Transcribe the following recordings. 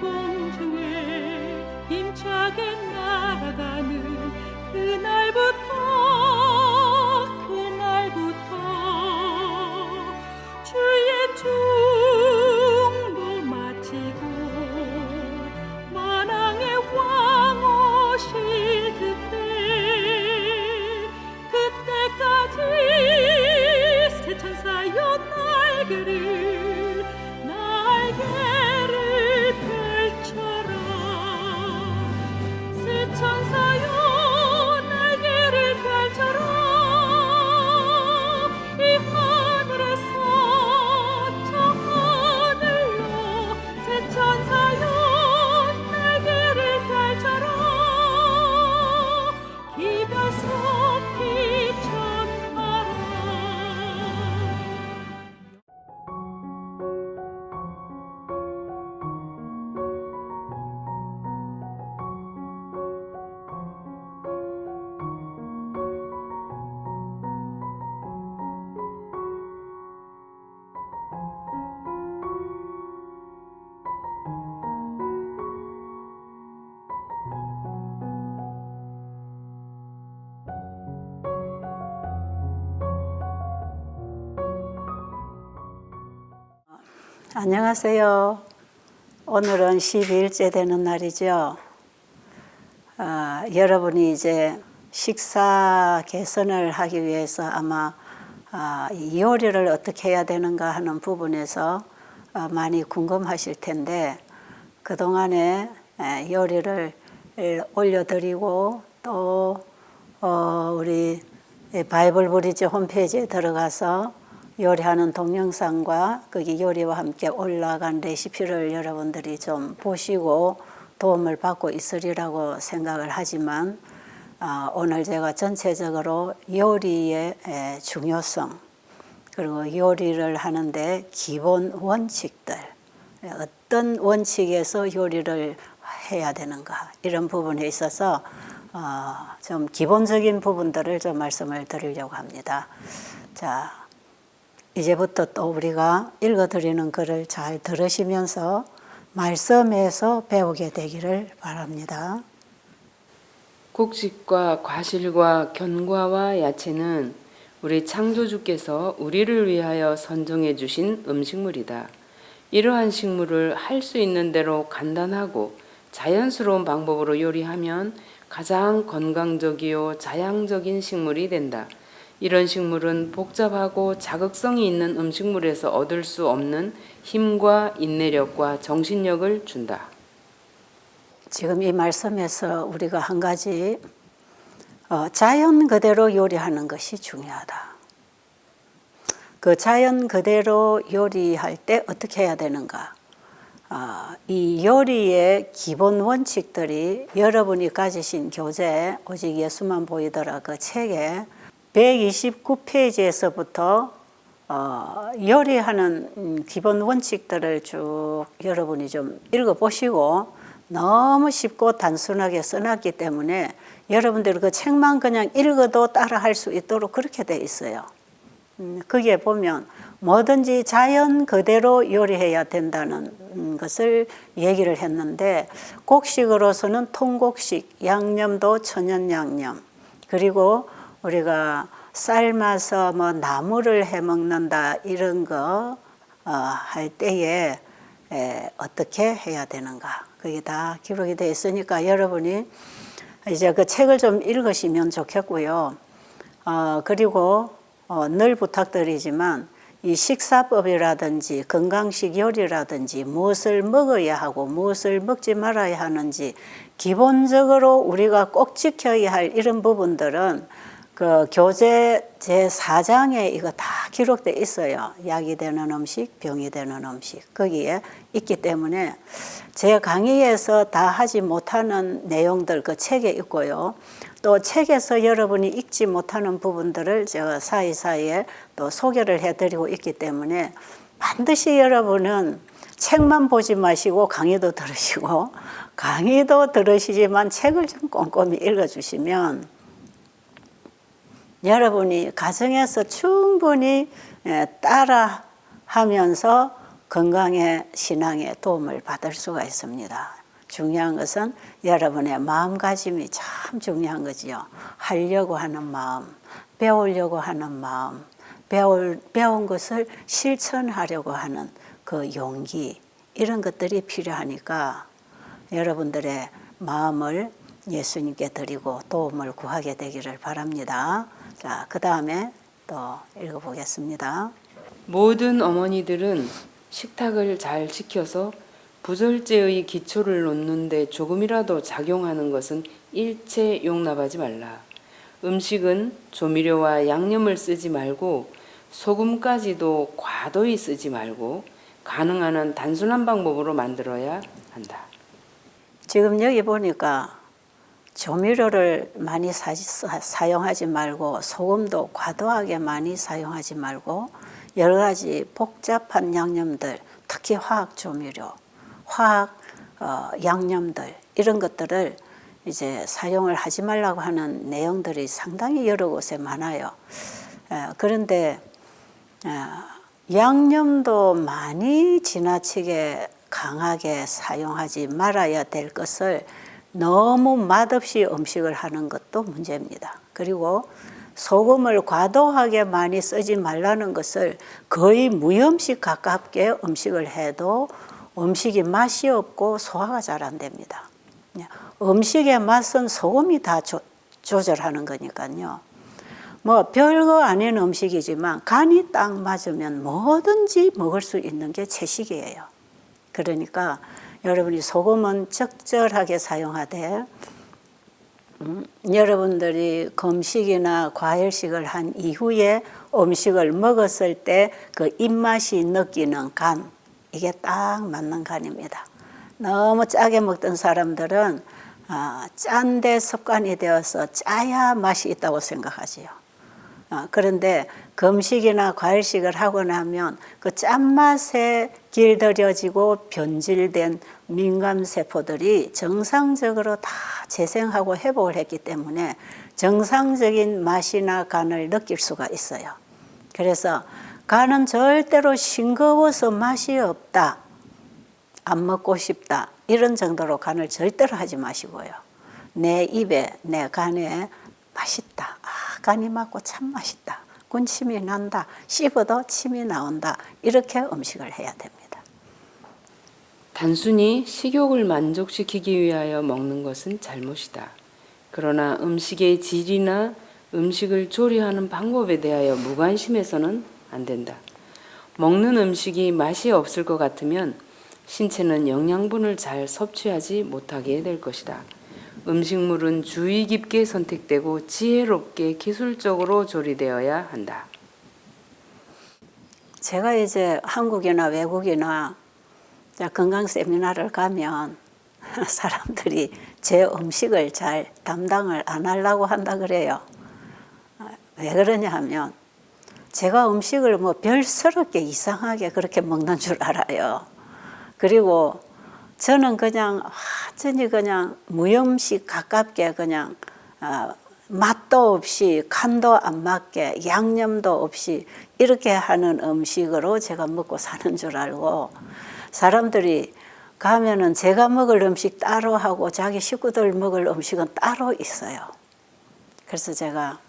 공중에 힘차게 날아가는 그날부터 주의 중보 마치고 만왕의 왕 오실 그때까지 새 천사여 날개를 펼쳐라. 새 천사여 날개를 펼쳐라. 이 하늘에서 저 하늘로 새 천사여 날개를 펼쳐라. 기별 속히 전하라. 안녕하세요. 오늘은 12일째 되는 날이죠. 여러분이 이제 식사 개선을 하기 위해서 아마 이 요리를 어떻게 해야 되는가 하는 부분에서 많이 궁금하실 텐데, 그동안에 요리를 올려드리고 또 우리 바이블 브리지 홈페이지에 들어가서 요리하는 동영상과 거기 요리와 함께 올라간 레시피를 여러분들이 좀 보시고 도움을 받고 있으리라고 생각을 하지만, 오늘 제가 전체적으로 요리의 중요성, 그리고 요리를 하는데 기본 원칙들, 어떤 원칙에서 요리를 해야 되는가, 이런 부분에 있어서 좀 기본적인 부분들을 좀 말씀을 드리려고 합니다. 자, 이제부터 또 우리가 읽어드리는 글을 잘 들으시면서 말씀에서 배우게 되기를 바랍니다. 곡식과 과실과 견과와 야채는 우리 창조주께서 우리를 위하여 선정해 주신 음식물이다. 이러한 식물을 할 수 있는 대로 간단하고 자연스러운 방법으로 요리하면 가장 건강적이요 자양적인 식물이 된다. 이런 식물은 복잡하고 자극성이 있는 음식물에서 얻을 수 없는 힘과 인내력과 정신력을 준다. 지금 이 말씀에서 우리가 한 가지 자연 그대로 요리하는 것이 중요하다. 그 자연 그대로 요리할 때 어떻게 해야 되는가? 이 요리의 기본 원칙들이 여러분이 가지신 교재 오직 예수만 보이더라 그 책에 129페이지에서부터 요리하는 기본 원칙들을 쭉 여러분이 좀 읽어보시고, 너무 쉽고 단순하게 써놨기 때문에 여러분들 그 책만 그냥 읽어도 따라 할 수 있도록 그렇게 돼 있어요. 거기에 보면 뭐든지 자연 그대로 요리해야 된다는 것을 얘기를 했는데, 곡식으로서는 통곡식, 양념도 천연 양념, 그리고 우리가 삶아서 뭐 나물을 해 먹는다 이런 거 할 때에 어떻게 해야 되는가, 그게 다 기록이 되어 있으니까 여러분이 이제 그 책을 좀 읽으시면 좋겠고요. 그리고 늘 부탁드리지만 이 식사법이라든지 건강식 요리라든지 무엇을 먹어야 하고 무엇을 먹지 말아야 하는지 기본적으로 우리가 꼭 지켜야 할 이런 부분들은 그 교재 제4장에 이거 다 기록되어 있어요. 약이 되는 음식, 병이 되는 음식, 거기에 있기 때문에 제 강의에서 다 하지 못하는 내용들 그 책에 있고요. 또 책에서 여러분이 읽지 못하는 부분들을 제가 사이사이에 또 소개를 해드리고 있기 때문에 반드시 여러분은 책만 보지 마시고 강의도 들으시고, 강의도 들으시지만 책을 좀 꼼꼼히 읽어주시면 여러분이 가정에서 충분히 따라 하면서 건강에 신앙에 도움을 받을 수가 있습니다. 중요한 것은 여러분의 마음가짐이 참 중요한 거지요. 하려고 하는 마음, 배우려고 하는 마음, 배운 것을 실천하려고 하는 그 용기, 이런 것들이 필요하니까 여러분들의 마음을 예수님께 드리고 도움을 구하게 되기를 바랍니다. 자, 그 다음에 또 읽어보겠습니다. 모든 어머니들은 식탁을 잘 지켜서 부절제의 기초를 놓는데 조금이라도 작용하는 것은 일체 용납하지 말라. 음식은 조미료와 양념을 쓰지 말고 소금까지도 과도히 쓰지 말고 가능한 한 단순한 방법으로 만들어야 한다. 지금 여기 보니까 조미료를 많이 사용하지 말고 소금도 과도하게 많이 사용하지 말고 여러 가지 복잡한 양념들, 특히 화학 조미료, 화학 양념들, 이런 것들을 이제 사용을 하지 말라고 하는 내용들이 상당히 여러 곳에 많아요. 그런데 양념도 많이 지나치게 강하게 사용하지 말아야 될 것을 너무 맛없이 음식을 하는 것도 문제입니다. 그리고 소금을 과도하게 많이 쓰지 말라는 것을 거의 무염식 가깝게 음식을 해도 음식이 맛이 없고 소화가 잘 안 됩니다. 음식의 맛은 소금이 다 조절하는 거니까요. 뭐 별거 아닌 음식이지만 간이 딱 맞으면 뭐든지 먹을 수 있는 게 채식이에요. 그러니까 여러분이 소금은 적절하게 사용하되 여러분들이 금식이나 과일식을 한 이후에 음식을 먹었을 때 그 입맛이 느끼는 간, 이게 딱 맞는 간입니다. 너무 짜게 먹던 사람들은 짠데 습관이 되어서 짜야 맛이 있다고 생각하지요. 그런데 금식이나 과일식을 하고 나면 그 짠맛에 길들여지고 변질된 민감세포들이 정상적으로 다 재생하고 회복을 했기 때문에 정상적인 맛이나 간을 느낄 수가 있어요. 그래서 간은 절대로 싱거워서 맛이 없다, 안 먹고 싶다, 이런 정도로 간을 절대로 하지 마시고요. 내 입에, 내 간에 맛있다, 간이 맞고 참 맛있다, 군침이 난다, 씹어도 침이 나온다, 이렇게 음식을 해야 됩니다. 단순히 식욕을 만족시키기 위하여 먹는 것은 잘못이다. 그러나 음식의 질이나 음식을 조리하는 방법에 대하여 무관심해서는 안 된다. 먹는 음식이 맛이 없을 것 같으면 신체는 영양분을 잘 섭취하지 못하게 될 것이다. 음식물은 주의 깊게 선택되고 지혜롭게 기술적으로 조리되어야 한다. 제가 이제 한국이나 외국이나 건강 세미나를 가면 사람들이 제 음식을 잘 담당을 안 하려고 한다 그래요. 왜 그러냐 하면 제가 음식을 뭐 별스럽게 이상하게 그렇게 먹는 줄 알아요. 그리고 저는 그냥 완전히 그냥 무염식 가깝게 그냥 맛도 없이 간도 안 맞게 양념도 없이 이렇게 하는 음식으로 제가 먹고 사는 줄 알고, 사람들이 가면은 제가 먹을 음식 따로 하고 자기 식구들 먹을 음식은 따로 있어요. 그래서 제가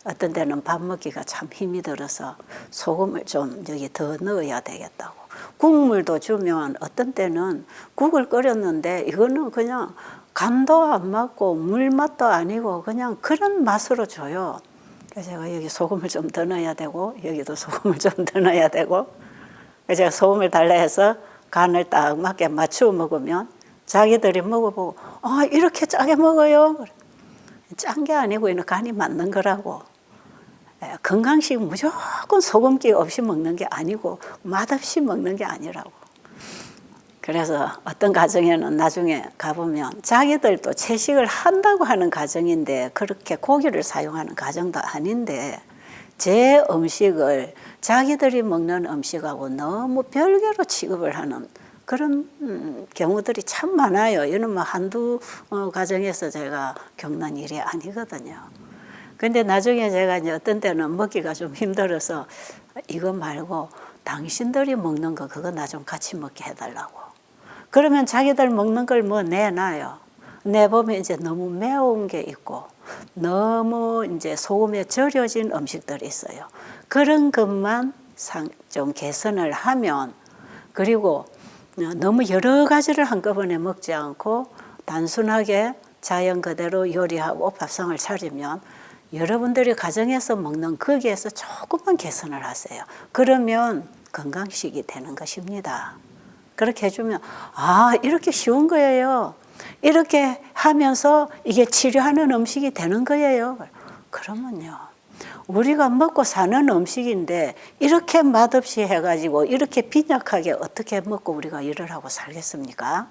어떤 때는 밥 먹기가 참 힘이 들어서 소금을 좀 여기 더 넣어야 되겠다고, 국물도 주면 어떤 때는 국을 끓였는데 이거는 그냥 간도 안 맞고 물맛도 아니고 그냥 그런 맛으로 줘요. 그래서 제가 여기 소금을 좀 더 넣어야 되고 여기도 소금을 좀 더 넣어야 되고, 그래서 제가 소금을 달라 해서 간을 딱 맞게 맞추어 먹으면 자기들이 먹어보고 이렇게 짜게 먹어요. 짠 게 아니고 이는 간이 맞는 거라고. 건강식 무조건 소금기 없이 먹는 게 아니고 맛없이 먹는 게 아니라고. 그래서 어떤 가정에는 나중에 가보면 자기들도 채식을 한다고 하는 가정인데 그렇게 고기를 사용하는 가정도 아닌데 제 음식을 자기들이 먹는 음식하고 너무 별개로 취급을 하는 그런 경우들이 참 많아요. 이는 뭐 한두 가정에서 제가 겪는 일이 아니거든요. 근데 나중에 제가 이제 어떤 때는 먹기가 좀 힘들어서 이거 말고 당신들이 먹는 거 그거 나 좀 같이 먹게 해달라고. 그러면 자기들 먹는 걸 뭐 내놔요. 내보면 이제 너무 매운 게 있고 너무 이제 소금에 절여진 음식들이 있어요. 그런 것만 좀 개선을 하면, 그리고 너무 여러 가지를 한꺼번에 먹지 않고 단순하게 자연 그대로 요리하고 밥상을 차리면 여러분들이 가정에서 먹는 거기에서 조금만 개선을 하세요. 그러면 건강식이 되는 것입니다. 그렇게 해주면 이렇게 쉬운 거예요. 이렇게 하면서 이게 치료하는 음식이 되는 거예요. 그러면요, 우리가 먹고 사는 음식인데 이렇게 맛없이 해가지고 이렇게 빈약하게 어떻게 먹고 우리가 일을 하고 살겠습니까?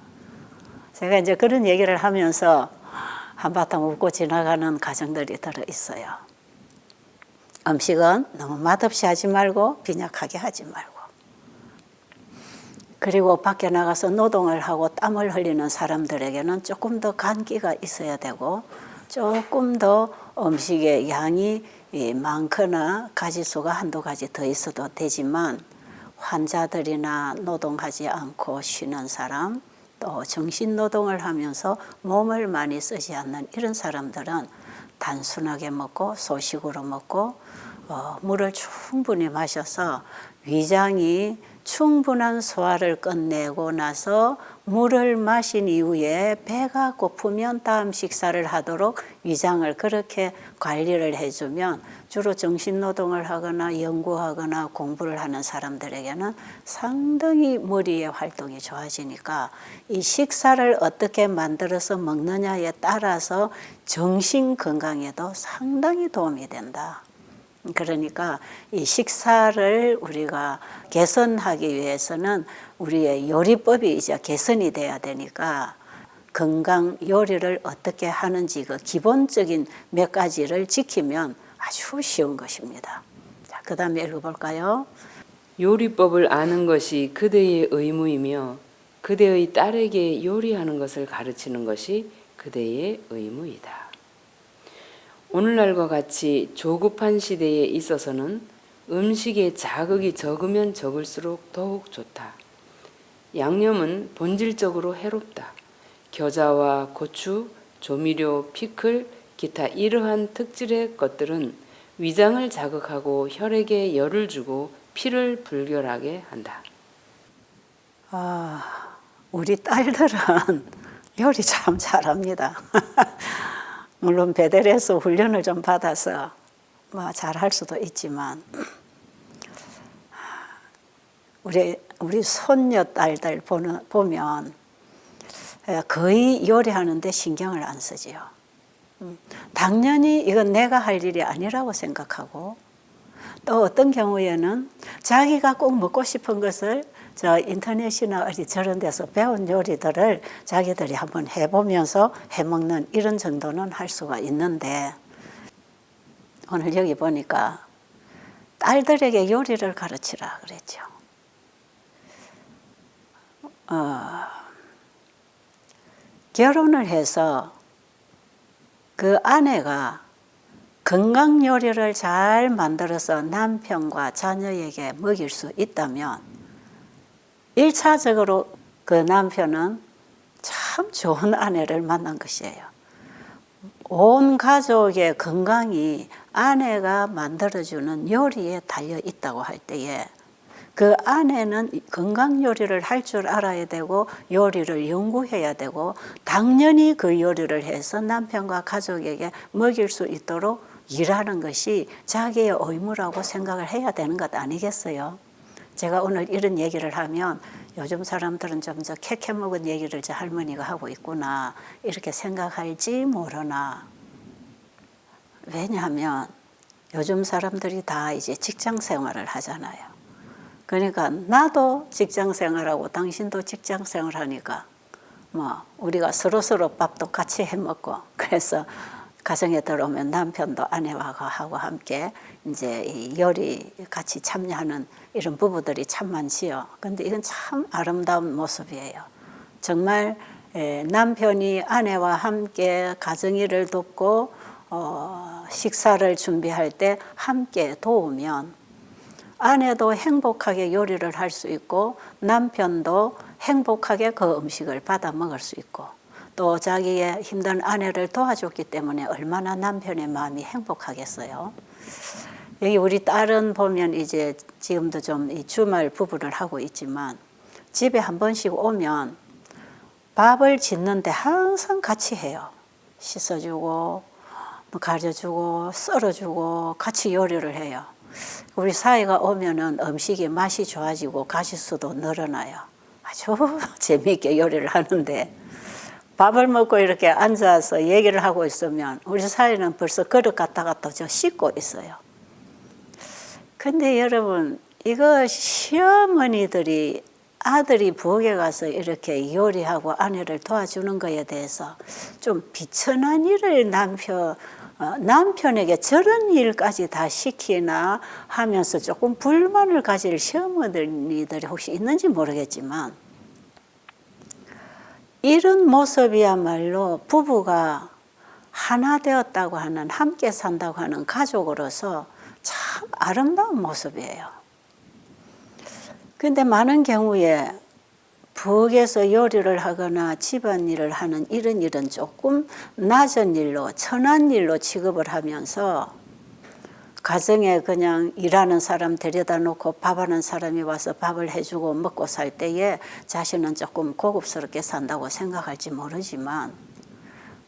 제가 이제 그런 얘기를 하면서 한바탕 웃고 지나가는 가정들이 들어 있어요. 음식은 너무 맛없이 하지 말고 빈약하게 하지 말고, 그리고 밖에 나가서 노동을 하고 땀을 흘리는 사람들에게는 조금 더 간기가 있어야 되고 조금 더 음식의 양이 많거나 가지수가 한두 가지 더 있어도 되지만, 환자들이나 노동하지 않고 쉬는 사람, 또 정신노동을 하면서 몸을 많이 쓰지 않는 이런 사람들은 단순하게 먹고 소식으로 먹고 물을 충분히 마셔서 위장이 충분한 소화를 끝내고 나서 물을 마신 이후에 배가 고프면 다음 식사를 하도록 위장을 그렇게 관리를 해주면 주로 정신노동을 하거나 연구하거나 공부를 하는 사람들에게는 상당히 머리의 활동이 좋아지니까 이 식사를 어떻게 만들어서 먹느냐에 따라서 정신 건강에도 상당히 도움이 된다. 그러니까 이 식사를 우리가 개선하기 위해서는 우리의 요리법이 이제 개선이 돼야 되니까 건강 요리를 어떻게 하는지 그 기본적인 몇 가지를 지키면 아주 쉬운 것입니다. 자, 그 다음에 읽어볼까요? 요리법을 아는 것이 그대의 의무이며 그대의 딸에게 요리하는 것을 가르치는 것이 그대의 의무이다. 오늘날과 같이 조급한 시대에 있어서는 음식에 자극이 적으면 적을수록 더욱 좋다. 양념은 본질적으로 해롭다. 겨자와 고추, 조미료, 피클, 기타 이러한 특질의 것들은 위장을 자극하고 혈액에 열을 주고 피를 불결하게 한다. 우리 딸들은 요리 참 잘합니다. 물론 베델에서 훈련을 좀 받아서 뭐 잘할 수도 있지만 우리 손녀 딸들 보면 거의 요리하는데 신경을 안 쓰지요. 당연히 이건 내가 할 일이 아니라고 생각하고, 또 어떤 경우에는 자기가 꼭 먹고 싶은 것을 저 인터넷이나 어디 저런 데서 배운 요리들을 자기들이 한번 해보면서 해먹는 이런 정도는 할 수가 있는데, 오늘 여기 보니까 딸들에게 요리를 가르치라 그랬죠. 결혼을 해서 그 아내가 건강 요리를 잘 만들어서 남편과 자녀에게 먹일 수 있다면 1차적으로 그 남편은 참 좋은 아내를 만난 것이에요. 온 가족의 건강이 아내가 만들어주는 요리에 달려 있다고 할 때에 그 아내는 건강 요리를 할 줄 알아야 되고 요리를 연구해야 되고 당연히 그 요리를 해서 남편과 가족에게 먹일 수 있도록 일하는 것이 자기의 의무라고 생각을 해야 되는 것 아니겠어요? 제가 오늘 이런 얘기를 하면 요즘 사람들은 좀 저 캐캐 먹은 얘기를 저 할머니가 하고 있구나 이렇게 생각할지 모르나, 왜냐하면 요즘 사람들이 다 이제 직장 생활을 하잖아요. 그러니까 나도 직장 생활하고 당신도 직장 생활하니까 뭐 우리가 서로서로 밥도 같이 해 먹고, 그래서 가정에 들어오면 남편도 아내와 하고 함께 이제 이 요리 같이 참여하는 이런 부부들이 참 많지요. 근데 이건 참 아름다운 모습이에요. 정말 남편이 아내와 함께 가정일을 돕고 식사를 준비할 때 함께 도우면 아내도 행복하게 요리를 할 수 있고 남편도 행복하게 그 음식을 받아 먹을 수 있고 또 자기의 힘든 아내를 도와줬기 때문에 얼마나 남편의 마음이 행복하겠어요. 여기 우리 딸은 보면 이제 지금도 좀 이 주말 부부를 하고 있지만 집에 한 번씩 오면 밥을 짓는데 항상 같이 해요. 씻어주고 뭐 가져주고 썰어주고 같이 요리를 해요. 우리 사이가 오면은 음식이 맛이 좋아지고 가짓수도 늘어나요. 아주 재미있게 요리를 하는데 밥을 먹고 이렇게 앉아서 얘기를 하고 있으면 우리 사이는 벌써 그릇 갖다가 또 저 씻고 있어요. 근데 여러분 이거 시어머니들이 아들이 부엌에 가서 이렇게 요리하고 아내를 도와주는 거에 대해서 좀 비천한 일을 남편에게 저런 일까지 다 시키나 하면서 조금 불만을 가질 시어머니들이 혹시 있는지 모르겠지만 이런 모습이야말로 부부가 하나 되었다고 하는 함께 산다고 하는 가족으로서 참 아름다운 모습이에요. 근데 많은 경우에 부엌에서 요리를 하거나 집안일을 하는 이런 일은 조금 낮은 일로 천한 일로 취급을 하면서 가정에 그냥 일하는 사람 데려다 놓고 밥하는 사람이 와서 밥을 해주고 먹고 살 때에 자신은 조금 고급스럽게 산다고 생각할지 모르지만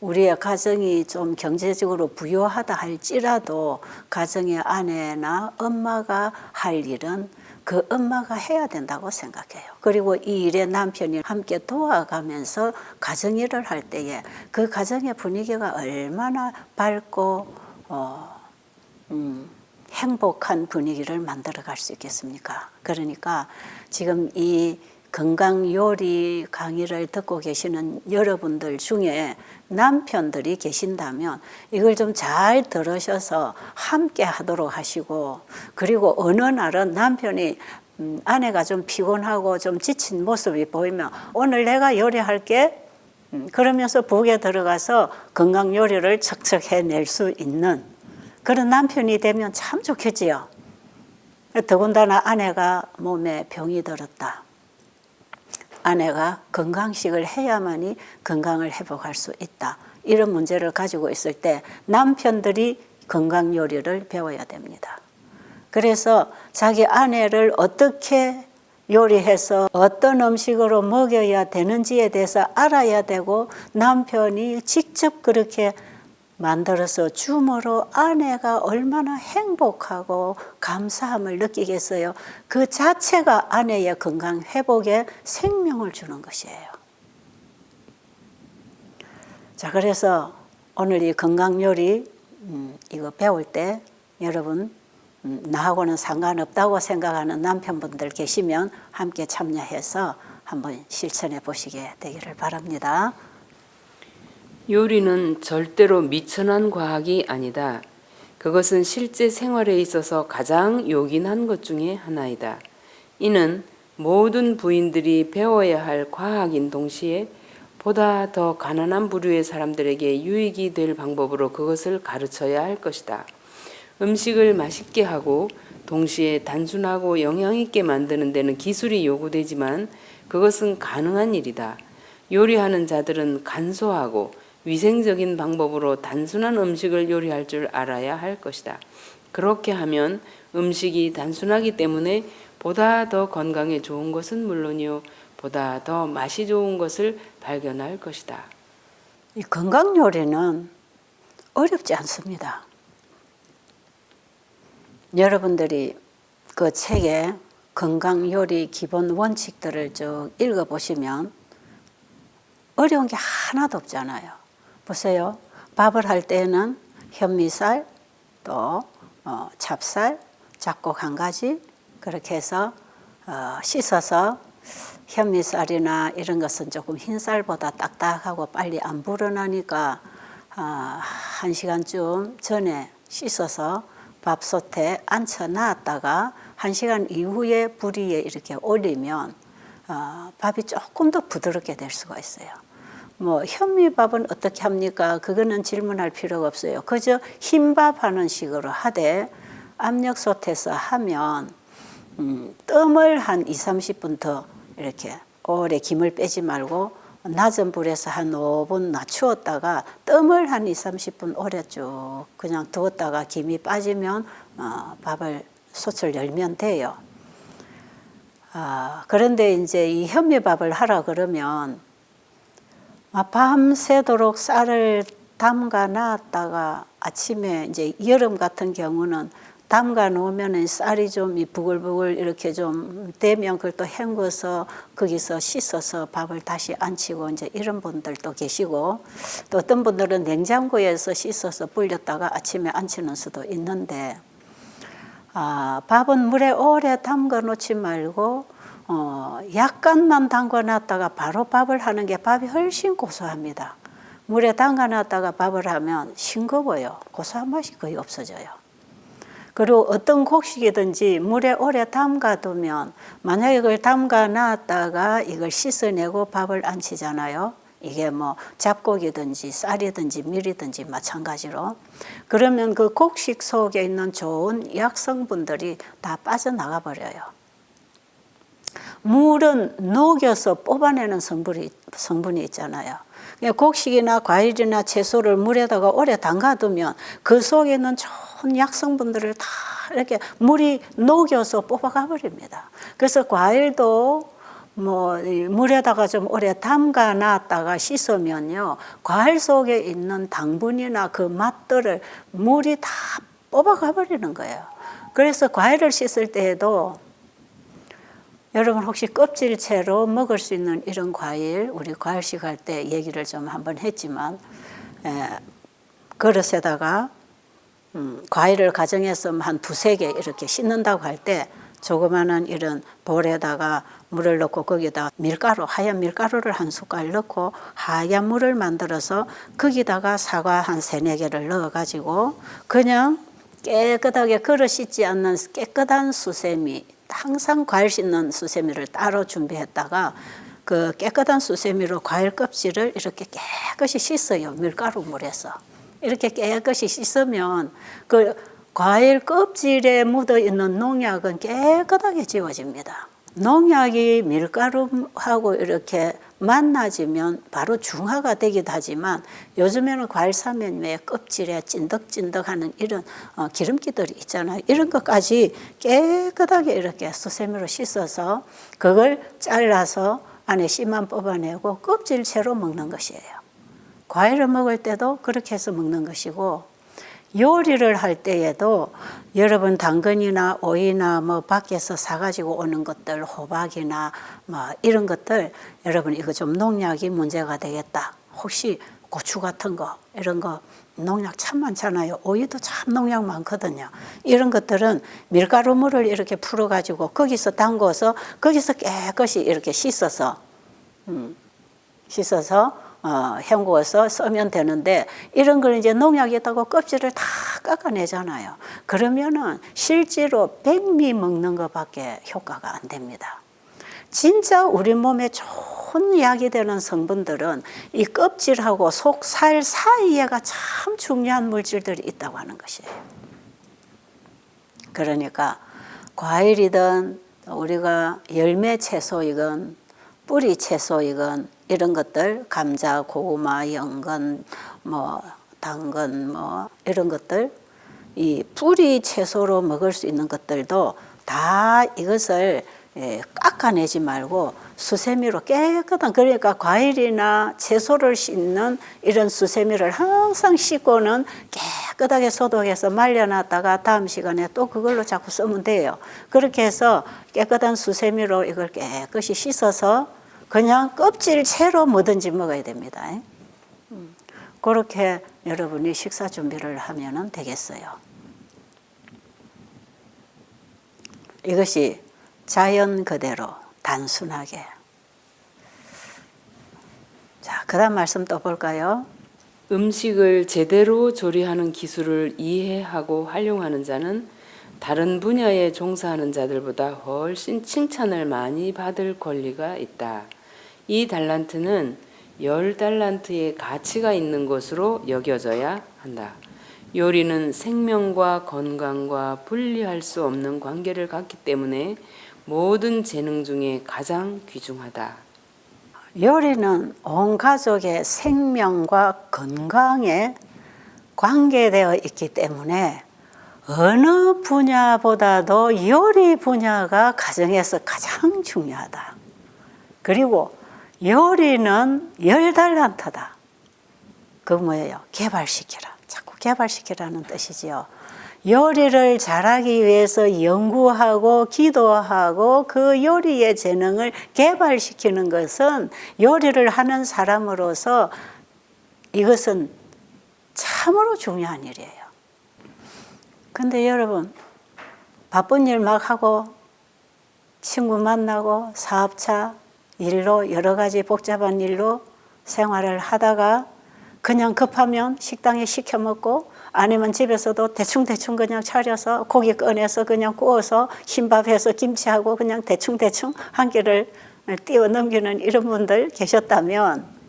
우리의 가정이 좀 경제적으로 부유하다 할지라도 가정의 아내나 엄마가 할 일은 그 엄마가 해야 된다고 생각해요. 그리고 이 일에 남편이 함께 도와가면서 가정일을 할 때에 그 가정의 분위기가 얼마나 밝고 행복한 분위기를 만들어 갈 수 있겠습니까? 그러니까 지금 이 건강 요리 강의를 듣고 계시는 여러분들 중에 남편들이 계신다면 이걸 좀 잘 들으셔서 함께 하도록 하시고 그리고 어느 날은 남편이 아내가 좀 피곤하고 좀 지친 모습이 보이면 오늘 내가 요리할게 그러면서 부엌에 들어가서 건강 요리를 척척 해낼 수 있는 그런 남편이 되면 참 좋겠지요. 더군다나 아내가 몸에 병이 들었다. 아내가 건강식을 해야만이 건강을 회복할 수 있다. 이런 문제를 가지고 있을 때 남편들이 건강 요리를 배워야 됩니다. 그래서 자기 아내를 어떻게 요리해서 어떤 음식으로 먹여야 되는지에 대해서 알아야 되고 남편이 직접 그렇게 만들어서 줌으로 아내가 얼마나 행복하고 감사함을 느끼겠어요. 그 자체가 아내의 건강 회복에 생명을 주는 것이에요. 자, 그래서 오늘 이 건강 요리 이거 배울 때 여러분 나하고는 상관없다고 생각하는 남편분들 계시면 함께 참여해서 한번 실천해 보시게 되기를 바랍니다. 요리는 절대로 미천한 과학이 아니다. 그것은 실제 생활에 있어서 가장 요긴한 것 중에 하나이다. 이는 모든 부인들이 배워야 할 과학인 동시에 보다 더 가난한 부류의 사람들에게 유익이 될 방법으로 그것을 가르쳐야 할 것이다. 음식을 맛있게 하고 동시에 단순하고 영양 있게 만드는 데는 기술이 요구되지만 그것은 가능한 일이다. 요리하는 자들은 간소하고 위생적인 방법으로 단순한 음식을 요리할 줄 알아야 할 것이다. 그렇게 하면 음식이 단순하기 때문에 보다 더 건강에 좋은 것은 물론이요, 보다 더 맛이 좋은 것을 발견할 것이다. 이 건강 요리는 어렵지 않습니다. 여러분들이 그 책에 건강 요리 기본 원칙들을 쭉 읽어보시면 어려운 게 하나도 없잖아요. 보세요. 밥을 할 때는 현미쌀, 또 찹쌀, 잡곡 한 가지 그렇게 해서 씻어서 현미쌀이나 이런 것은 조금 흰쌀보다 딱딱하고 빨리 안 불어나니까 1시간쯤 전에 씻어서 밥솥에 앉혀 놨다가 1시간 이후에 불 위에 이렇게 올리면 밥이 조금 더 부드럽게 될 수가 있어요. 뭐 현미밥은 어떻게 합니까? 그거는 질문할 필요가 없어요. 그저 흰밥 하는 식으로 하되 압력솥에서 하면 뜸을 한 2, 30분 더 이렇게 오래 김을 빼지 말고 낮은 불에서 한 5분 낮추었다가 뜸을 한 2, 30분 오래 쭉 그냥 두었다가 김이 빠지면 밥을 솥을 열면 돼요. 그런데 이제 이 현미밥을 하라 그러면 밤새도록 쌀을 담가 놨다가 아침에 이제 여름 같은 경우는 담가 놓으면 쌀이 좀 부글부글 이렇게 좀 되면 그걸 또 헹궈서 거기서 씻어서 밥을 다시 안치고 이제 이런 분들도 계시고 또 어떤 분들은 냉장고에서 씻어서 불렸다가 아침에 안치는 수도 있는데 밥은 물에 오래 담가 놓지 말고 약간만 담가 놨다가 바로 밥을 하는 게 밥이 훨씬 고소합니다. 물에 담가 놨다가 밥을 하면 싱거워요. 고소한 맛이 거의 없어져요. 그리고 어떤 곡식이든지 물에 오래 담가두면 만약에 이걸 담가 놨다가 이걸 씻어내고 밥을 안치잖아요. 이게 뭐 잡곡이든지 쌀이든지 밀이든지 마찬가지로 그러면 그 곡식 속에 있는 좋은 약성분들이 다 빠져나가 버려요. 물은 녹여서 뽑아내는 성분이 있잖아요. 곡식이나 과일이나 채소를 물에다가 오래 담가두면 그 속에 있는 좋은 약성분들을 다 이렇게 물이 녹여서 뽑아가 버립니다. 그래서 과일도 뭐 물에다가 좀 오래 담가 놨다가 씻으면요, 과일 속에 있는 당분이나 그 맛들을 물이 다 뽑아가 버리는 거예요. 그래서 과일을 씻을 때에도 여러분 혹시 껍질채로 먹을 수 있는 이런 과일, 우리 과일식 할 때 얘기를 좀 한번 했지만 그릇에다가 과일을 가정해서 한 2-3개 이렇게 씻는다고 할 때 조그마한 이런 볼에다가 물을 넣고 거기다 밀가루, 하얀 밀가루를 한 숟갈 넣고 하얀 물을 만들어서 거기다가 사과 한 3-4개를 넣어가지고 그냥 깨끗하게 걸어 씻지 않는 깨끗한 수세미, 항상 과일 씻는 수세미를 따로 준비했다가 그 깨끗한 수세미로 과일 껍질을 이렇게 깨끗이 씻어요. 밀가루 물에서. 이렇게 깨끗이 씻으면 그 과일 껍질에 묻어 있는 농약은 깨끗하게 지워집니다. 농약이 밀가루하고 이렇게 만나지면 바로 중화가 되기도 하지만 요즘에는 과일 사면 왜 껍질에 찐득찐득하는 이런 기름기들이 있잖아요. 이런 것까지 깨끗하게 이렇게 수세미로 씻어서 그걸 잘라서 안에 씨만 뽑아내고 껍질채로 먹는 것이에요. 과일을 먹을 때도 그렇게 해서 먹는 것이고 요리를 할 때에도 여러분 당근이나 오이나 뭐 밖에서 사가지고 오는 것들 호박이나 뭐 이런 것들 여러분 이거 좀 농약이 문제가 되겠다. 혹시 고추 같은 거 이런 거 농약 참 많잖아요. 오이도 참 농약 많거든요. 이런 것들은 밀가루물을 이렇게 풀어가지고 거기서 담궈서 거기서 깨끗이 이렇게 씻어서 헹구어서 쓰면 되는데 이런 걸 이제 농약이 있다고 껍질을 다 깎아내잖아요. 그러면은 실제로 백미 먹는 것밖에 효과가 안 됩니다. 진짜 우리 몸에 좋은 약이 되는 성분들은 이 껍질하고 속 살 사이에가 참 중요한 물질들이 있다고 하는 것이에요. 그러니까 과일이든 우리가 열매 채소이건 뿌리 채소이건 이런 것들 감자, 고구마, 연근, 뭐 당근 뭐 이런 것들 이 뿌리 채소로 먹을 수 있는 것들도 다 이것을 깎아내지 말고 수세미로 깨끗한 그러니까 과일이나 채소를 씻는 이런 수세미를 항상 씻고는 깨끗하게 소독해서 말려놨다가 다음 시간에 또 그걸로 자꾸 쓰면 돼요. 그렇게 해서 깨끗한 수세미로 이걸 깨끗이 씻어서 그냥 껍질 채로 뭐든지 먹어야 됩니다. 그렇게 여러분이 식사 준비를 하면 되겠어요. 이것이 자연 그대로 단순하게. 자, 그 다음 말씀 또 볼까요? 음식을 제대로 조리하는 기술을 이해하고 활용하는 자는 다른 분야에 종사하는 자들보다 훨씬 칭찬을 많이 받을 권리가 있다. 이 달란트는 10달란트의 가치가 있는 것으로 여겨져야 한다. 요리는 생명과 건강과 분리할 수 없는 관계를 갖기 때문에 모든 재능 중에 가장 귀중하다. 요리는 온 가족의 생명과 건강에 관계되어 있기 때문에 어느 분야보다도 요리 분야가 가정에서 가장 중요하다. 그리고 요리는 10달란트다. 그 뭐예요? 개발시키라. 자꾸 개발시키라는 뜻이지요. 요리를 잘하기 위해서 연구하고 기도하고 그 요리의 재능을 개발시키는 것은 요리를 하는 사람으로서 이것은 참으로 중요한 일이에요. 근데 여러분, 바쁜 일 막 하고 친구 만나고 사업차 일로 여러 가지 복잡한 일로 생활을 하다가 그냥 급하면 식당에 시켜 먹고 아니면 집에서도 대충대충 그냥 차려서 고기 꺼내서 그냥 구워서 흰밥해서 김치하고 그냥 대충대충 한 끼를 띄워 넘기는 이런 분들 계셨다면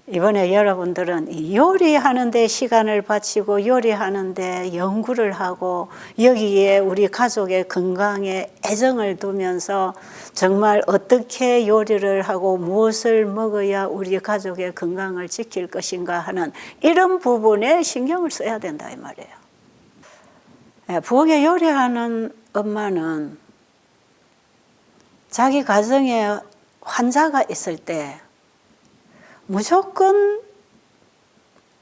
이번에 여러분들은 이 요리하는 데 시간을 바치고 요리하는 데 연구를 하고 여기에 우리 가족의 건강에 애정을 두면서 정말 어떻게 요리를 하고 무엇을 먹어야 우리 가족의 건강을 지킬 것인가 하는 이런 부분에 신경을 써야 된다 이 말이에요. 부엌에 요리하는 엄마는 자기 가정에 환자가 있을 때 무조건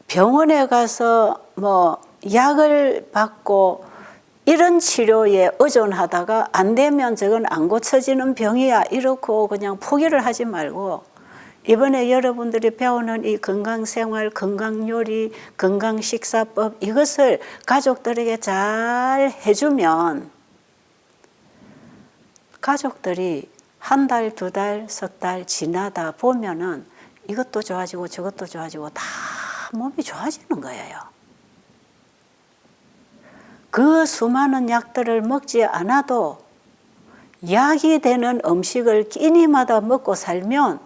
병원에 가서 뭐 약을 받고 이런 치료에 의존하다가 안 되면 저건 안 고쳐지는 병이야 이렇고 그냥 포기를 하지 말고 이번에 여러분들이 배우는 이 건강생활, 건강요리, 건강식사법 이것을 가족들에게 잘 해주면 가족들이 한 달, 두 달, 석 달 지나다 보면은 이것도 좋아지고 저것도 좋아지고 다 몸이 좋아지는 거예요. 그 수많은 약들을 먹지 않아도 약이 되는 음식을 끼니마다 먹고 살면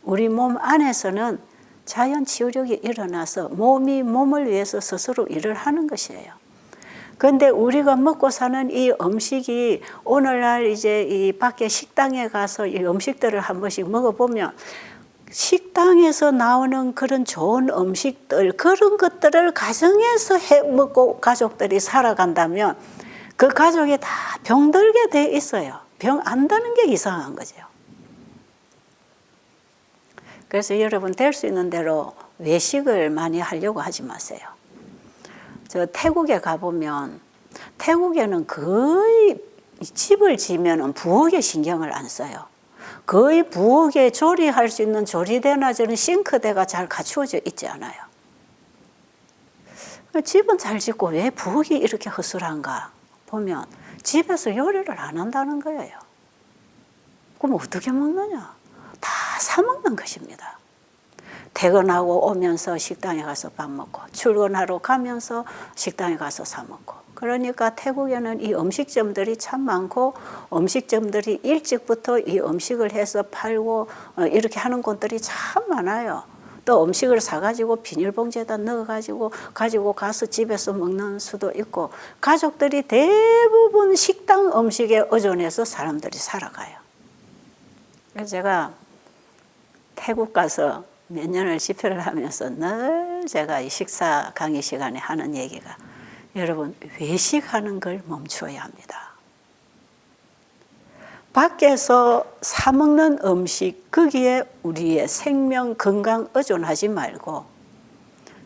우리 몸 안에서는 자연 치유력이 일어나서 몸이 몸을 위해서 스스로 일을 하는 것이에요. 그런데 우리가 먹고 사는 이 음식이 오늘날 이제 이 밖에 식당에 가서 이 음식들을 한 번씩 먹어보면 식당에서 나오는 그런 좋은 음식들 그런 것들을 가정에서 해 먹고 가족들이 살아간다면 그 가족이 다 병들게 돼 있어요. 병 안 드는 게 이상한 거죠. 그래서 여러분 될 수 있는 대로 외식을 많이 하려고 하지 마세요. 저 태국에 가보면 태국에는 거의 집을 지면은 부엌에 신경을 안 써요. 거의 부엌에 조리할 수 있는 조리대나 저런 싱크대가 잘 갖추어져 있지 않아요. 집은 잘 짓고 왜 부엌이 이렇게 허술한가 보면 집에서 요리를 안 한다는 거예요. 그럼 어떻게 먹느냐? 다 사 먹는 것입니다. 퇴근하고 오면서 식당에 가서 밥 먹고 출근하러 가면서 식당에 가서 사 먹고 그러니까 태국에는 이 음식점들이 참 많고 음식점들이 일찍부터 이 음식을 해서 팔고 이렇게 하는 곳들이 참 많아요. 또 음식을 사가지고 비닐봉지에다 넣어가지고 가지고 가서 집에서 먹는 수도 있고 가족들이 대부분 식당 음식에 의존해서 사람들이 살아가요. 그래서 제가 태국 가서 몇 년을 집회를 하면서 늘 제가 이 식사 강의 시간에 하는 얘기가 여러분 외식하는 걸 멈춰야 합니다. 밖에서 사 먹는 음식 거기에 우리의 생명 건강 의존하지 말고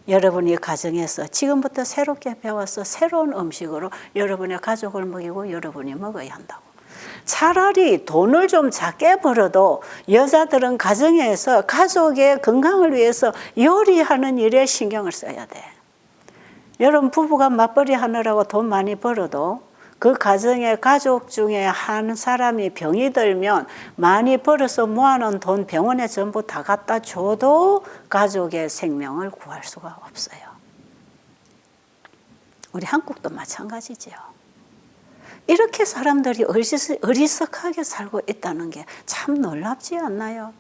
여러분이 가정에서 지금부터 새롭게 배워서 새로운 음식으로 여러분의 가족을 먹이고 여러분이 먹어야 한다고. 차라리 돈을 좀 작게 벌어도 여자들은 가정에서 가족의 건강을 위해서 요리하는 일에 신경을 써야 돼. 여러분 부부가 맞벌이 하느라고 돈 많이 벌어도 그 가정의 가족 중에 한 사람이 병이 들면 많이 벌어서 모아놓은 돈 병원에 전부 다 갖다 줘도 가족의 생명을 구할 수가 없어요. 우리 한국도 마찬가지죠. 이렇게 사람들이 어리석하게 살고 있다는 게 참 놀랍지 않나요?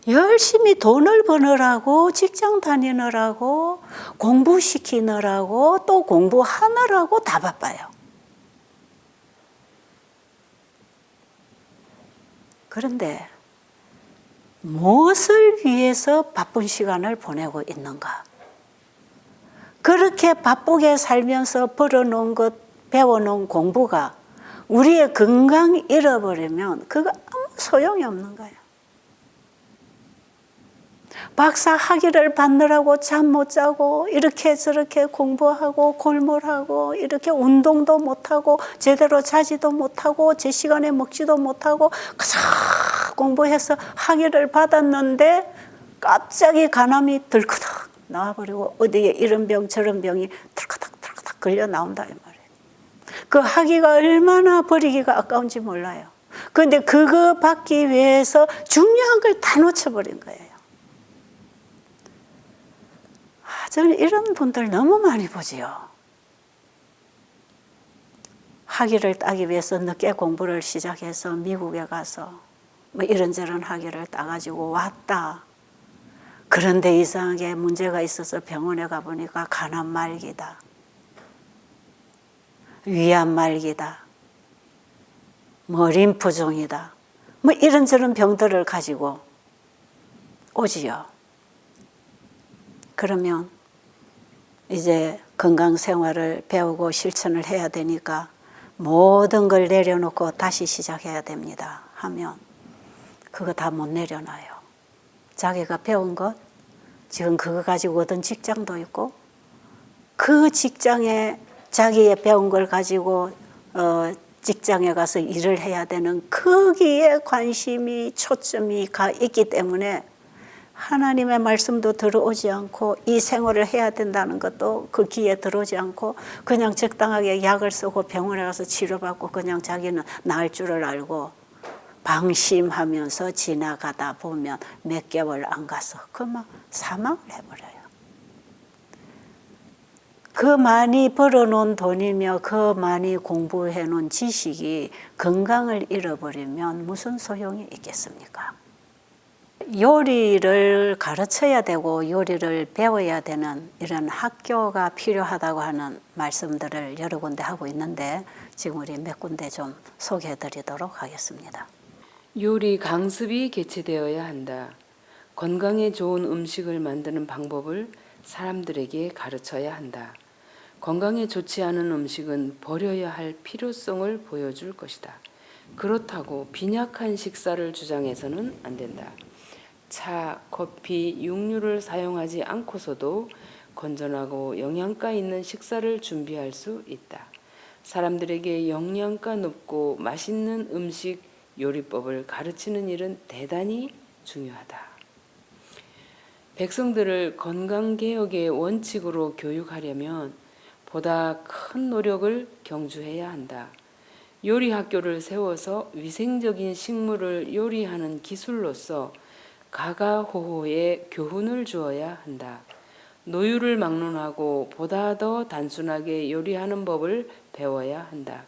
열심히 돈을 버느라고 직장 다니느라고 공부시키느라고 또 공부하느라고 다 바빠요. 그런데 무엇을 위해서 바쁜 시간을 보내고 있는가? 그렇게 바쁘게 살면서 벌어놓은 것, 배워놓은 공부가 우리의 건강 잃어버리면 그거 아무 소용이 없는 거예요. 박사 학위를 받느라고 잠 못 자고 이렇게 저렇게 공부하고 골몰하고 이렇게 운동도 못하고 제대로 자지도 못하고 제 시간에 먹지도 못하고 그저 공부해서 학위를 받았는데 갑자기 간암이 들커덕 나와버리고 어디에 이런 병 저런 병이 들커덕 걸려 나온다 이 말이에요. 그 학위가 얼마나 버리기가 아까운지 몰라요. 그런데 그거 받기 위해서 중요한 걸 다 놓쳐버린 거예요. 저는 이런 분들 너무 많이 보지요. 학위를 따기 위해서 늦게 공부를 시작해서 미국에 가서 뭐 이런저런 학위를 따가지고 왔다. 그런데 이상하게 문제가 있어서 병원에 가보니까 간암 말기다. 위암 말기다. 뭐 림프종이다. 뭐 이런저런 병들을 가지고 오지요. 그러면 이제 건강생활을 배우고 실천을 해야 되니까 모든 걸 내려놓고 다시 시작해야 됩니다 하면 그거 다 못 내려놔요. 자기가 배운 것, 지금 그거 가지고 얻은 직장도 있고 그 직장에 자기의 배운 걸 가지고 직장에 가서 일을 해야 되는 거기에 관심이 초점이 가 있기 때문에 하나님의 말씀도 들어오지 않고 이 생활을 해야 된다는 것도 그 귀에 들어오지 않고 그냥 적당하게 약을 쓰고 병원에 가서 치료받고 그냥 자기는 나을 줄을 알고 방심하면서 지나가다 보면 몇 개월 안 가서 그만 사망을 해버려요. 그 많이 벌어놓은 돈이며 그 많이 공부해놓은 지식이 건강을 잃어버리면 무슨 소용이 있겠습니까? 요리를 가르쳐야 되고 요리를 배워야 되는 이런 학교가 필요하다고 하는 말씀들을 여러 군데 하고 있는데 지금 우리 몇 군데 좀 소개해 드리도록 하겠습니다. 요리 강습이 개최되어야 한다. 건강에 좋은 음식을 만드는 방법을 사람들에게 가르쳐야 한다. 건강에 좋지 않은 음식은 버려야 할 필요성을 보여줄 것이다. 그렇다고 빈약한 식사를 주장해서는 안 된다. 차, 커피, 육류를 사용하지 않고서도 건전하고 영양가 있는 식사를 준비할 수 있다. 사람들에게 영양가 높고 맛있는 음식 요리법을 가르치는 일은 대단히 중요하다. 백성들을 건강개혁의 원칙으로 교육하려면 보다 큰 노력을 경주해야 한다. 요리학교를 세워서 위생적인 식물을 요리하는 기술로서 가가호호의 교훈을 주어야 한다. 노유를 막론하고 보다 더 단순하게 요리하는 법을 배워야 한다.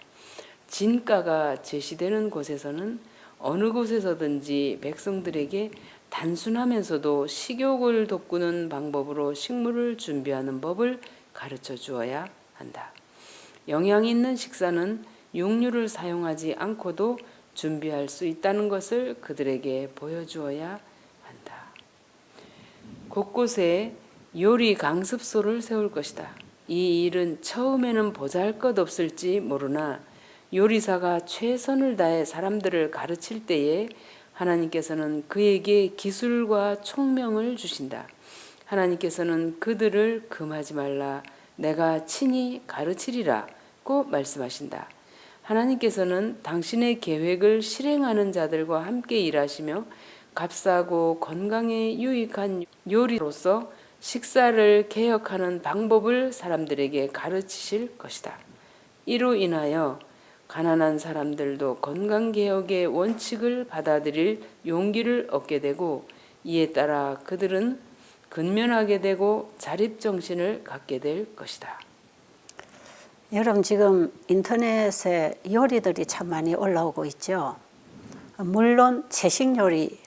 진가가 제시되는 곳에서는 어느 곳에서든지 백성들에게 단순하면서도 식욕을 돋구는 방법으로 식물을 준비하는 법을 가르쳐 주어야 한다. 영양 있는 식사는 육류를 사용하지 않고도 준비할 수 있다는 것을 그들에게 보여주어야 한다. 곳곳에 요리 강습소를 세울 것이다. 이 일은 처음에는 보잘것없을지 모르나 요리사가 최선을 다해 사람들을 가르칠 때에 하나님께서는 그에게 기술과 총명을 주신다. 하나님께서는 그들을 금하지 말라. 내가 친히 가르치리라고 말씀하신다. 하나님께서는 당신의 계획을 실행하는 자들과 함께 일하시며 값싸고 건강에 유익한 요리로서 식사를 개혁하는 방법을 사람들에게 가르치실 것이다. 이로 인하여 가난한 사람들도 건강개혁의 원칙을 받아들일 용기를 얻게 되고 이에 따라 그들은 근면하게 되고 자립정신을 갖게 될 것이다. 여러분 지금 인터넷에 요리들이 참 많이 올라오고 있죠. 물론 채식 요리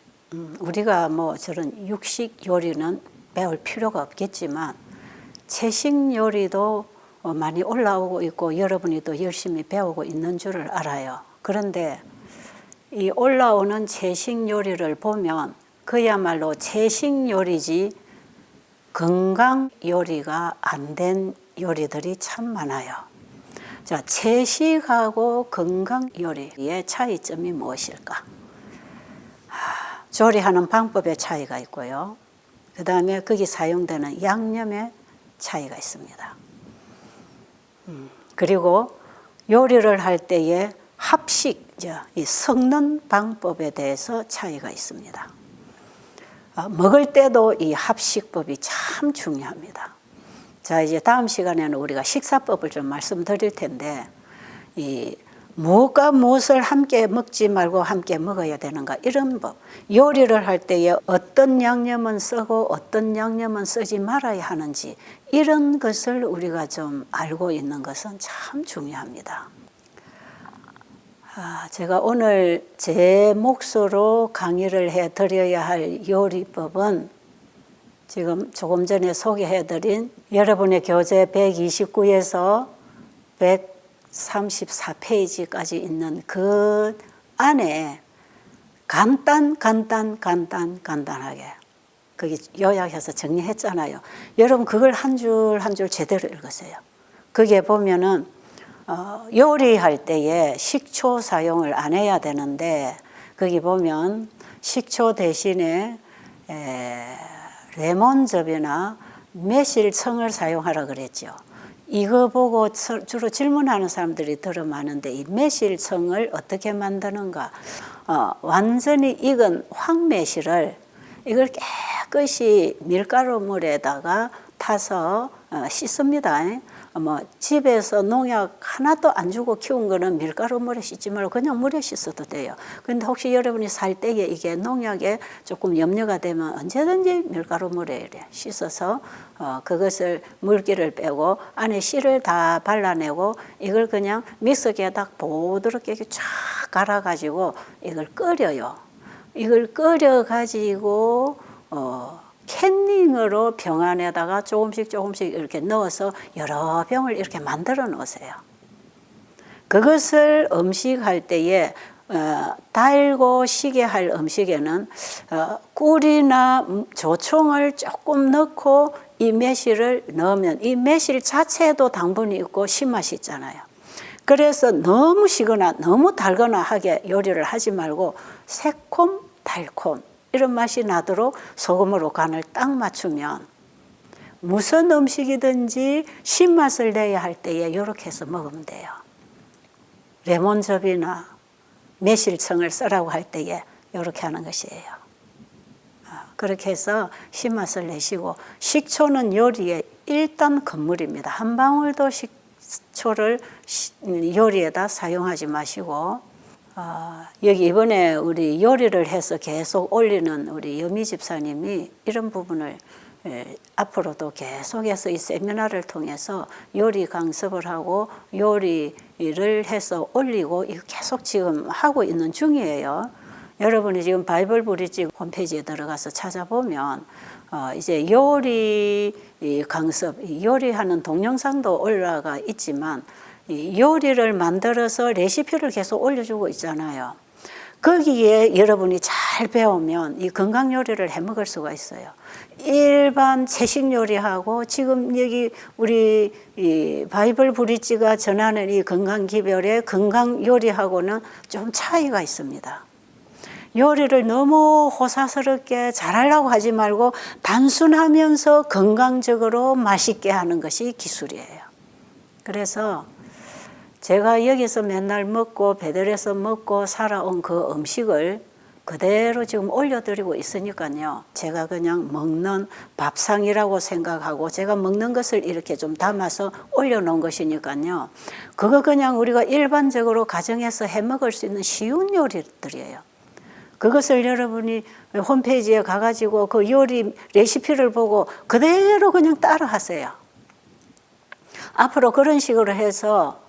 우리가 뭐 저런 육식 요리는 배울 필요가 없겠지만 채식 요리도 많이 올라오고 있고 여러분이 또 열심히 배우고 있는 줄을 알아요. 그런데 이 올라오는 채식 요리를 보면 그야말로 채식 요리지 건강 요리가 안 된 요리들이 참 많아요. 자, 채식하고 건강 요리의 차이점이 무엇일까? 조리하는 방법의 차이가 있고요. 그 다음에 거기 사용되는 양념의 차이가 있습니다. 그리고 요리를 할 때의 합식, 이 섞는 방법에 대해서 차이가 있습니다. 먹을 때도 이 합식법이 참 중요합니다. 자, 이제 다음 시간에는 우리가 식사법을 좀 말씀드릴 텐데, 이 무엇과 무엇을 함께 먹지 말고 함께 먹어야 되는가 이런 법, 요리를 할 때에 어떤 양념은 쓰고 어떤 양념은 쓰지 말아야 하는지 이런 것을 우리가 좀 알고 있는 것은 참 중요합니다. 제가 오늘 제 몫으로 강의를 해드려야 할 요리법은 지금 조금 전에 소개해드린 여러분의 교재 129에서 134페이지까지 있는 그 안에 간단하게 거기 요약해서 정리했잖아요. 여러분 그걸 한 줄 한 줄 제대로 읽으세요. 거기에 보면은 요리할 때에 식초 사용을 안 해야 되는데 거기 보면 식초 대신에 레몬즙이나 매실청을 사용하라 그랬죠. 이거 보고 주로 질문하는 사람들이 들어 많은데 이 매실청을 어떻게 만드는가? 완전히 익은 황매실을 이걸 깨끗이 밀가루 물에다가 타서 씻습니다. 뭐 집에서 농약 하나도 안 주고 키운 거는 밀가루 물에 씻지 말고 그냥 물에 씻어도 돼요. 그런데 혹시 여러분이 살 때에 이게 농약에 조금 염려가 되면 언제든지 밀가루 물에 이래 씻어서 그것을 물기를 빼고 안에 씨를 다 발라내고 이걸 그냥 믹서기에다 보드럽게 쫙 갈아가지고 이걸 끓여요. 이걸 끓여가지고 캔닝으로 병 안에다가 조금씩 이렇게 넣어서 여러 병을 이렇게 만들어 놓으세요. 그것을 음식할 때에 달고 시게 할 음식에는 꿀이나 조청을 조금 넣고 이 매실을 넣으면 이 매실 자체에도 당분이 있고 신맛이 있잖아요. 그래서 너무 시거나 너무 달거나 하게 요리를 하지 말고 새콤 달콤 이런 맛이 나도록 소금으로 간을 딱 맞추면 무슨 음식이든지 신맛을 내야 할 때에 이렇게 해서 먹으면 돼요. 레몬즙이나 매실청을 쓰라고 할 때에 이렇게 하는 것이에요. 그렇게 해서 신맛을 내시고 식초는 요리의 일단 건물입니다. 한 방울도 식초를 요리에다 사용하지 마시고 여기 이번에 우리 요리를 해서 계속 올리는 우리 여미 집사님이 이런 부분을 앞으로도 계속해서 이 세미나를 통해서 요리 강습을 하고 요리를 해서 올리고 이거 계속 지금 하고 있는 중이에요. 여러분이 지금 바이블 브릿지 홈페이지에 들어가서 찾아보면 이제 요리 강습, 요리하는 동영상도 올라가 있지만 요리를 만들어서 레시피를 계속 올려주고 있잖아요. 거기에 여러분이 잘 배우면 이 건강 요리를 해 먹을 수가 있어요. 일반 채식 요리하고 지금 여기 우리 이 바이블 브릿지가 전하는 이 건강 기별의 건강 요리하고는 좀 차이가 있습니다. 요리를 너무 호사스럽게 잘하려고 하지 말고 단순하면서 건강적으로 맛있게 하는 것이 기술이에요. 그래서 제가 여기서 맨날 먹고 베들에서 먹고 살아온 그 음식을 그대로 지금 올려드리고 있으니까요. 제가 그냥 먹는 밥상이라고 생각하고 제가 먹는 것을 이렇게 좀 담아서 올려놓은 것이니까요. 그거 그냥 우리가 일반적으로 가정에서 해 먹을 수 있는 쉬운 요리들이에요. 그것을 여러분이 홈페이지에 가가지고 그 요리 레시피를 보고 그대로 그냥 따라 하세요. 앞으로 그런 식으로 해서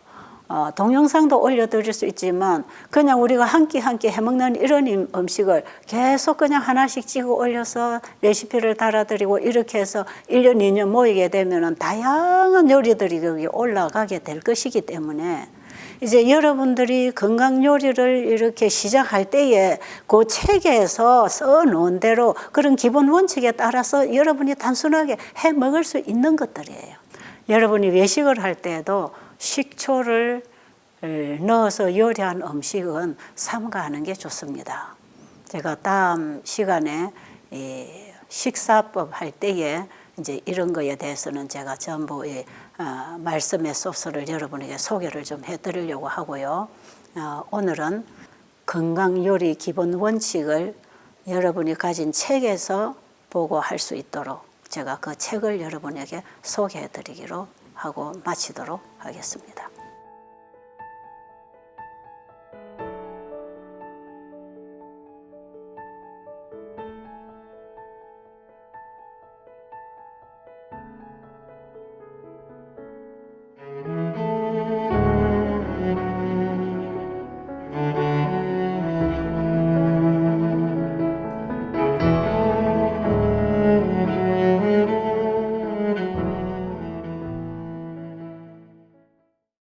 동영상도 올려드릴 수 있지만 그냥 우리가 한 끼 한 끼 해먹는 이런 음식을 계속 그냥 하나씩 찍어 올려서 레시피를 달아드리고 이렇게 해서 1년, 2년 모이게 되면은 다양한 요리들이 여기 올라가게 될 것이기 때문에 이제 여러분들이 건강 요리를 이렇게 시작할 때에 그 책에서 써놓은 대로 그런 기본 원칙에 따라서 여러분이 단순하게 해 먹을 수 있는 것들이에요. 여러분이 외식을 할 때에도 식초를 넣어서 요리한 음식은 삼가하는 게 좋습니다. 제가 다음 시간에 이 식사법 할 때에 이제 이런 거에 대해서는 제가 전부 말씀의 소스를 여러분에게 소개를 좀 해드리려고 하고요. 오늘은 건강 요리 기본 원칙을 여러분이 가진 책에서 보고 할 수 있도록 제가 그 책을 여러분에게 소개해드리기로 하고 마치도록 하겠습니다.